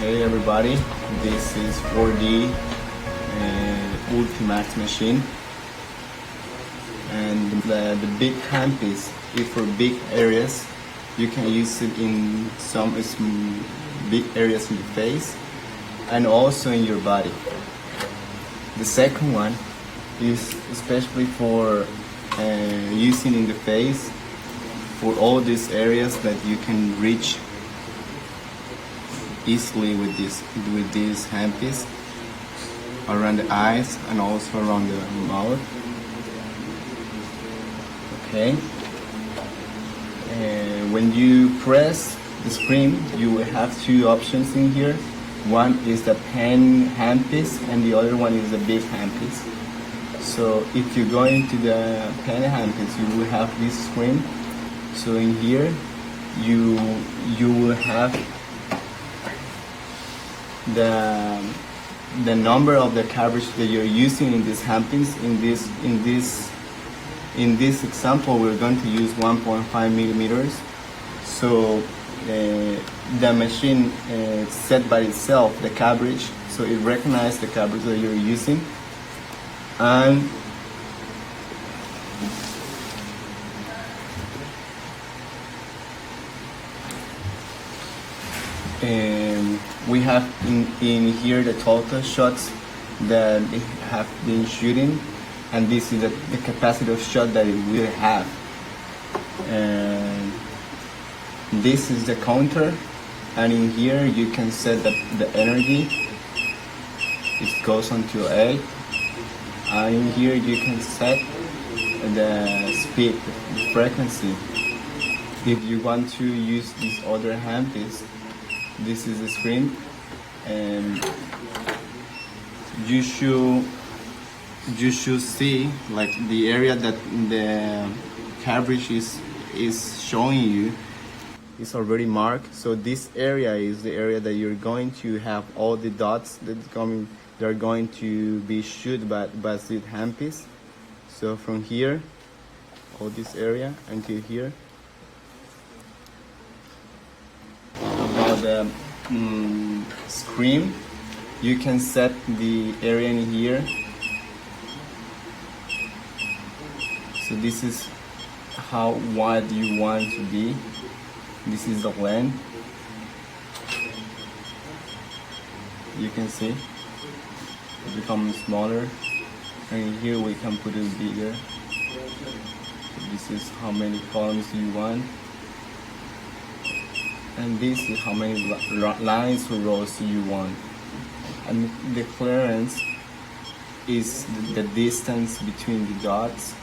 Hey everybody, this is 4D Ultimax machine, and the big handpiece is for big areas. You can use it in some big areas in the face and also in your body. The second one is especially for using in the face for all these areas that you can reach easily with this handpiece, around the eyes and also around the mouth. Okay. When you press the screen, you will have two options in here. One is the pen handpiece and the other one is the big handpiece. So if you go into the pen handpiece, you will have this screen. So in here, you will have the number of the cartridge that you're using in this handpiece. In this example, we're going to use 1.5 millimeters. So the machine set by itself the cartridge, so it recognizes the cartridge that you're using, and we have in here the total shots that they have been shooting, and this is the capacity of shot that it will have. And this is the counter, and in here you can set the energy. It goes until 8, and in here you can set the speed, the frequency. If you want to use this other handpiece, this is the screen, and you should see like the area that the cartridge is showing you is already marked. So this area is the area that you're going to have all the dots that they're going to be shot by the handpiece. So from here, all this area until here. About the screen, you can set the area in here. So this is how wide you want to be. This is the length. You can see it becomes smaller, and here we can put it bigger. So this is how many columns you want, and this is how many lines or rows you want. And the clearance is the distance between the dots.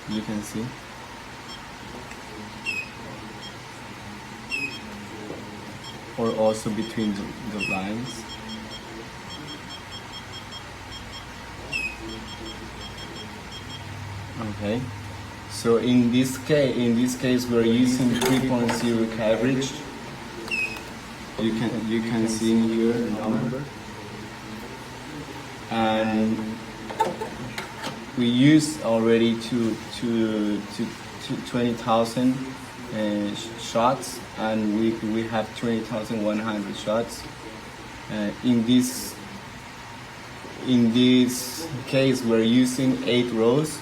You can see. Or also between the lines. Okay. So in this case we're using 3.0 cartridge. You can see in here the number. And we used already to 20,000 shots, and we have 20,100 shots. In this case, we're using 8 rows,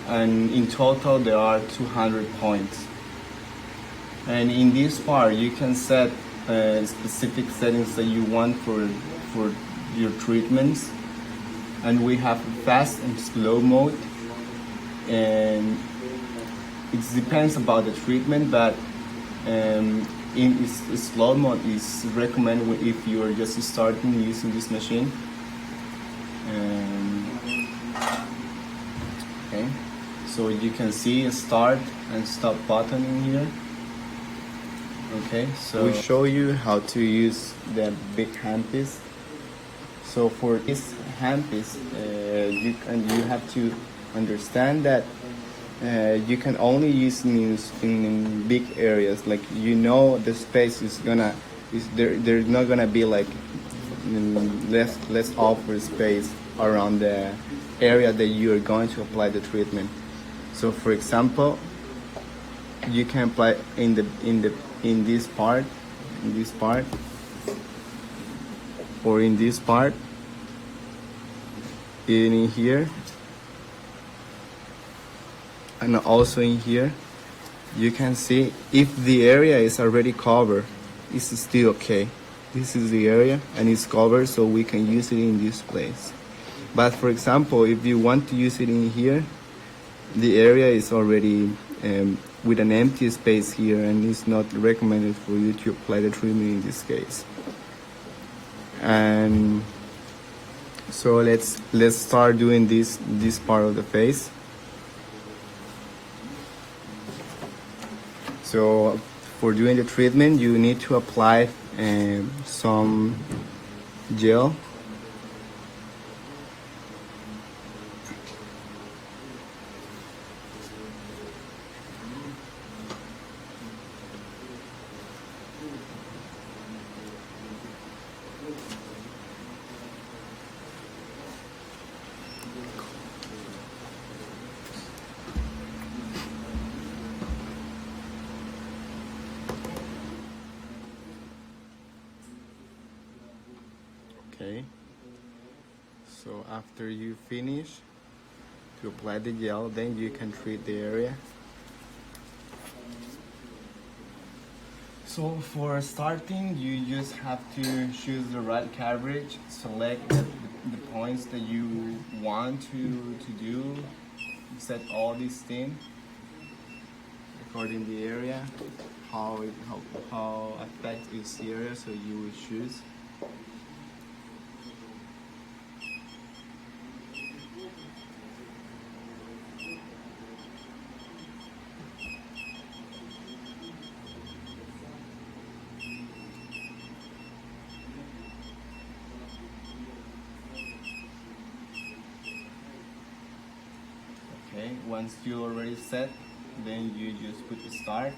and in total there are 200 points. And in this part, you can set specific settings that you want for your treatments. And we have fast and slow mode, and it depends about the treatment, but in slow mode is recommended if you are just starting using this machine. Okay, so you can see a start and stop button in here. Okay, so we show you how to use the big handpiece. So for this handpiece, you have to understand that you can only use in big areas. Like, you know, the space there's not gonna be like less offer space around the area that you are going to apply the treatment. So for example, you can apply in this part in this part, or in this part, in here, and also in here. You can see if the area is already covered, it's still okay. This is the area and it's covered, so we can use it in this place. But for example, if you want to use it in here, the area is already with an empty space here, and it's not recommended for you to apply the treatment in this case. And so let's start doing this part of the face. So for doing the treatment, you need to apply some gel. Okay, so after you finish to apply the gel, then you can treat the area. So for starting, you just have to choose the right coverage, select the points that you want to do, set all these things according to the area, how affect this area, so you will choose. Okay, once you already set, then you just put the start.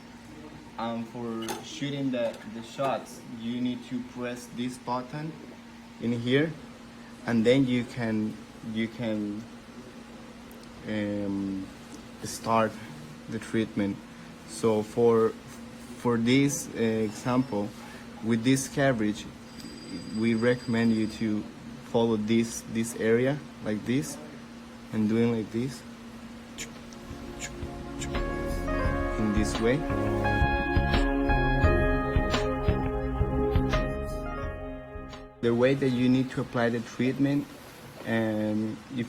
And for shooting the shots, you need to press this button in here, and then you can start the treatment. So for this example, with this coverage, we recommend you to follow this area like this, and doing like this in this way. The way that you need to apply the treatment,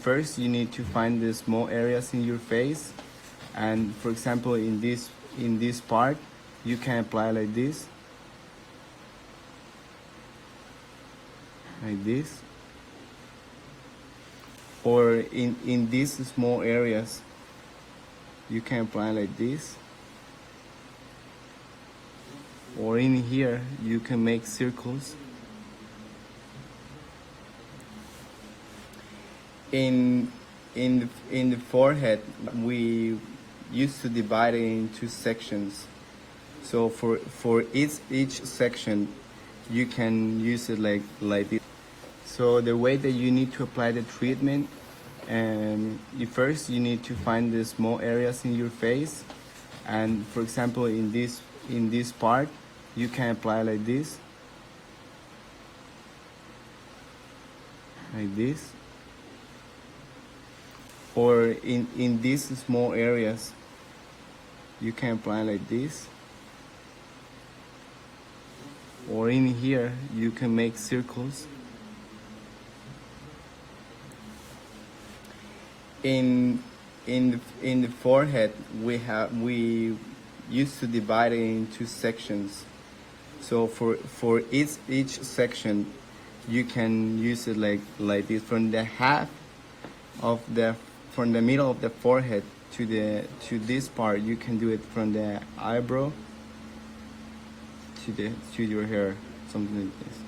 first you need to find the small areas in your face, and for example in this part you can apply like this, or in these small areas you can apply like this, or in here you can make circles. In the forehead, we used to divide it into sections. So for each section, you can use it like this. So the way that you need to apply the treatment, first you need to find the small areas in your face, and for example in this part, you can apply like this, or in these small areas you can apply like this, or in here you can make circles. In the forehead, we used to divide it into sections. So for each section, you can use it like this, from the middle of the forehead to this part. You can do it from the eyebrow to your hair, something like this.